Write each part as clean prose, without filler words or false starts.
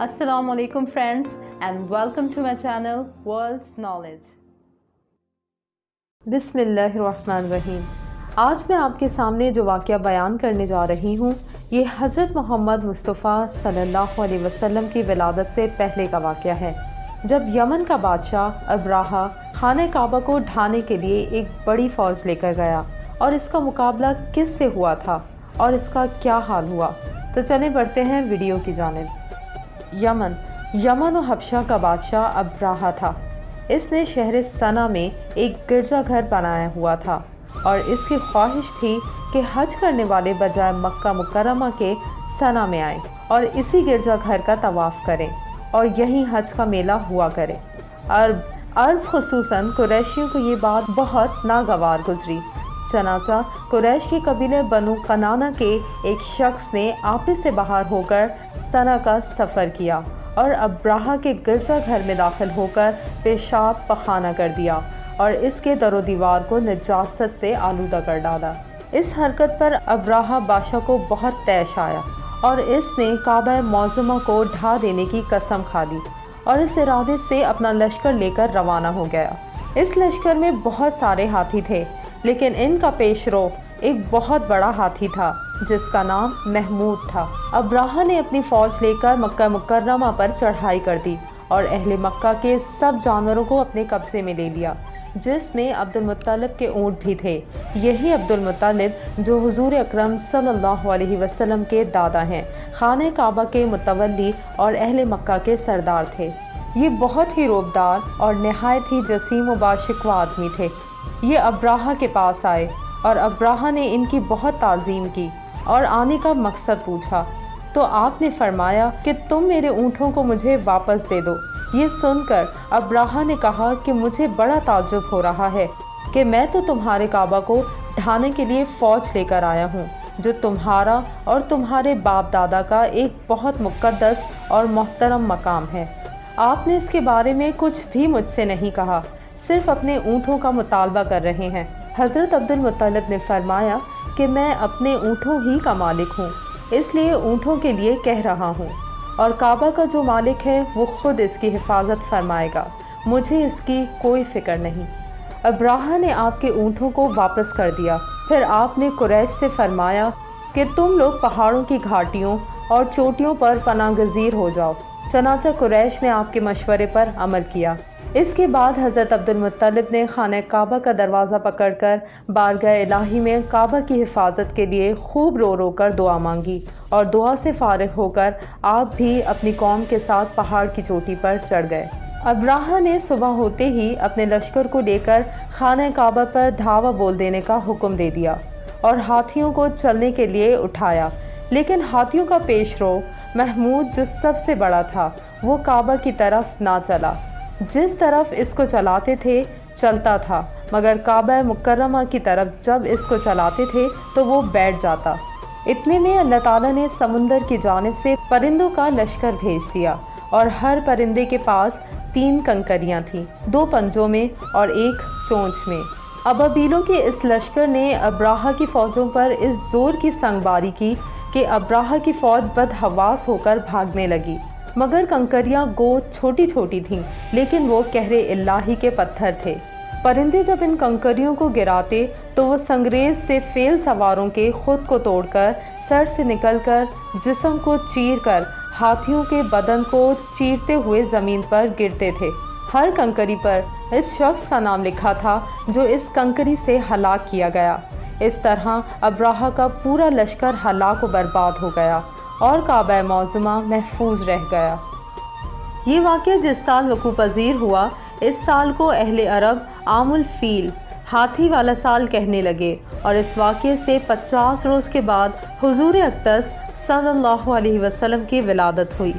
Assalamu alaikum friends and welcome to my channel World's Knowledge. बिस्मिल्लाहिर्रहमानिर्रहीम। आज मैं आपके सामने जो वाक़या बयान करने जा रही हूँ ये हज़रत मोहम्मद मुस्तफ़ा सल्लल्लाहु अलैहि वसल्लम की विलादत से पहले का वाक़या है, जब यमन का बादशाह अब्राहा खाने काबा को ढाने के लिए एक बड़ी फ़ौज लेकर गया और इसका मुकाबला किस से हुआ था और इसका क्या हाल हुआ। तो चलें बढ़ते हैं वीडियो की जानिब। यमन और हबशा का बादशाह अब्राहा था। इसने शहर सना में एक गिरजाघर बनाया हुआ था और इसकी ख्वाहिश थी कि हज करने वाले बजाय मक्का मुकर्रमा के सना में आएं और इसी गिरजाघर का तवाफ़ करें और यहीं हज का मेला हुआ करे। अरब खुसूसन कुरैशियों को ये बात बहुत नागवार गुजरी। चनाचा कुरैश के कबीले बनु कनाना के एक शख्स ने आपे से बाहर होकर सना का सफ़र किया और अब्राहा के गिरजाघर में दाखिल होकर पेशाब पखाना कर दिया और इसके दरो दीवार को निजासत से आलूदा कर डाला। इस हरकत पर अब्राहा बादशाह को बहुत तैश आया और इसने काबा मौज़ुमा को ढा देने की कसम खा ली और इस इरादे से अपना लश्कर लेकर रवाना हो गया। इस लश्कर में बहुत सारे हाथी थे, लेकिन इनका पेशरो एक बहुत बड़ा हाथी था जिसका नाम महमूद था। अब्राहा ने अपनी फ़ौज लेकर मक्का मुकर्रमा पर चढ़ाई कर दी और अहले मक्का के सब जानवरों को अपने कब्ज़े में ले लिया, जिसमें अब्दुल मुत्तलिब के ऊँट भी थे। यही अब्दुल मुत्तलिब जो हुजूर अकरम सल्लल्लाहु अलैहि वसल्लम के दादा हैं, खाने काबा के मुतवल्ली और अहले मक्का के सरदार थे। ये बहुत ही रोबदार और नहायत ही जसीम व बाशिकवा आदमी थे। ये अब्राहा के पास आए और अब्राहा ने इनकी बहुत ताज़ीम की और आने का मकसद पूछा, तो आपने फरमाया कि तुम मेरे ऊँटों को मुझे वापस दे दो। ये सुनकर अब्राहा ने कहा कि मुझे बड़ा ताज्जुब हो रहा है कि मैं तो तुम्हारे काबा को ढाने के लिए फ़ौज लेकर आया हूँ, जो तुम्हारा और तुम्हारे बाप दादा का एक बहुत मुक़द्दस और मोहतरम मकाम है। आपने इसके बारे में कुछ भी मुझसे नहीं कहा, सिर्फ अपने ऊँटों का मुतालबा कर रहे हैं। हज़रत अब्दुल मुत्तलिब ने फरमाया कि मैं अपने ऊँटों ही का मालिक हूँ, इसलिए ऊँटों के लिए कह रहा हूँ, और काबा का जो मालिक है वो खुद इसकी हिफाजत फरमाएगा, मुझे इसकी कोई फ़िक्र नहीं। अब्राहा ने आपके ऊँटों को वापस कर दिया। फिर आपने कुरैश से फरमाया कि तुम लोग पहाड़ों की घाटियों और चोटियों पर पनाहगज़ीर हो जाओ। चनाचा कुरैश ने आपके मशवरे पर अमल किया। इसके बाद हज़रत अब्दुल मुत्तलिब ने खाने काबा का दरवाज़ा पकड़कर बारगाह इलाही में काबा की हिफाजत के लिए खूब रो रो कर दुआ मांगी और दुआ से फारिग होकर आप भी अपनी कौम के साथ पहाड़ की चोटी पर चढ़ गए। अब्राहा ने सुबह होते ही अपने लश्कर को लेकर खाने काबा पर धावा बोल देने का हुक्म दे दिया और हाथियों को चलने के लिए उठाया, लेकिन हाथियों का पेशरो महमूद जो सबसे बड़ा था वो काबा की तरफ ना चला। जिस तरफ इसको चलाते थे चलता था, मगर काबा मुकर्रमा की तरफ जब इसको चलाते थे तो वो बैठ जाता। इतने में अल्लाह ताला ने समुंदर की जानिब से परिंदों का लश्कर भेज दिया और हर परिंदे के पास 3 कंकरियाँ थीं, 2 पंजों में और 1 चोंच में। अबाबीलों के इस लश्कर ने अब्राहा की फ़ौजों पर इस ज़ोर की संगबारी की कि अब्राहा की फ़ौज बदहवास होकर भागने लगी, मगर कंकरियाँ गो छोटी छोटी थीं, लेकिन वो कहरे इल्लाही के पत्थर थे। परिंदे जब इन कंकरियों को गिराते तो वो संगरेज से फेल सवारों के खुद को तोड़कर सर से निकलकर जिस्म को चीर कर हाथियों के बदन को चीरते हुए ज़मीन पर गिरते थे। हर कंकरी पर इस शख्स का नाम लिखा था जो इस कंकरी से हलाक किया गया। इस तरह अब्राहा का पूरा लश्कर हलाक व बर्बाद हो गया और काबा मौज़ुमा महफूज रह गया। ये वाक़या जिस साल वक़ू पज़ीर हुआ, इस साल को अहले अरब आमुल फ़ील हाथी वाला साल कहने लगे और इस वाक़े से 50 रोज़ के बाद हुज़ूर अक़दस सल्लल्लाहु अलैहि वसल्लम की विलादत हुई।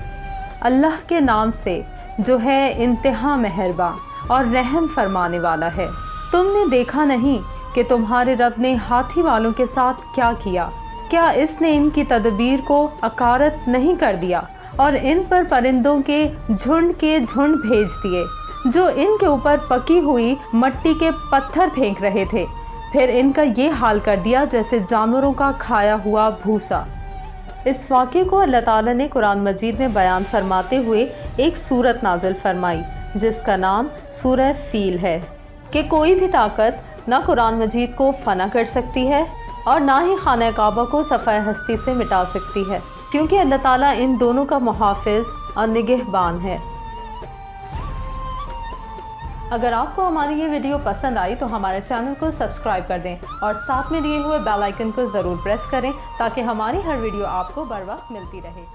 अल्लाह के नाम से जो है इंतहा मेहरबान और रहम फरमाने वाला है। तुमने देखा नहीं कि तुम्हारे रब ने हाथी वालों के साथ क्या किया? क्या इसने इनकी तदबीर को अकारत नहीं कर दिया और इन पर परिंदों के झुंड भेज दिए जो इनके ऊपर पकी हुई मट्टी के पत्थर फेंक रहे थे। फिर इनका ये हाल कर दिया जैसे जानवरों का खाया हुआ भूसा। اس واقعے کو اللہ تعالیٰ نے قرآن مجید میں بیان فرماتے ہوئے ایک سورت نازل فرمائی جس کا نام سورہ فیل ہے کہ کوئی بھی طاقت نہ قرآن مجید کو فنا کر سکتی ہے اور نہ ہی خانہ کعبہ کو صفحہ ہستی سے مٹا سکتی ہے، کیونکہ اللہ تعالیٰ ان دونوں کا محافظ اور نگہبان ہے۔ اگر آپ کو ہماری یہ ویڈیو پسند آئی تو ہمارے چینل کو سبسکرائب کر دیں اور ساتھ میں دیے ہوئے بیل آئیکن کو ضرور پریس کریں تاکہ ہماری ہر ویڈیو آپ کو بر وقت ملتی رہے۔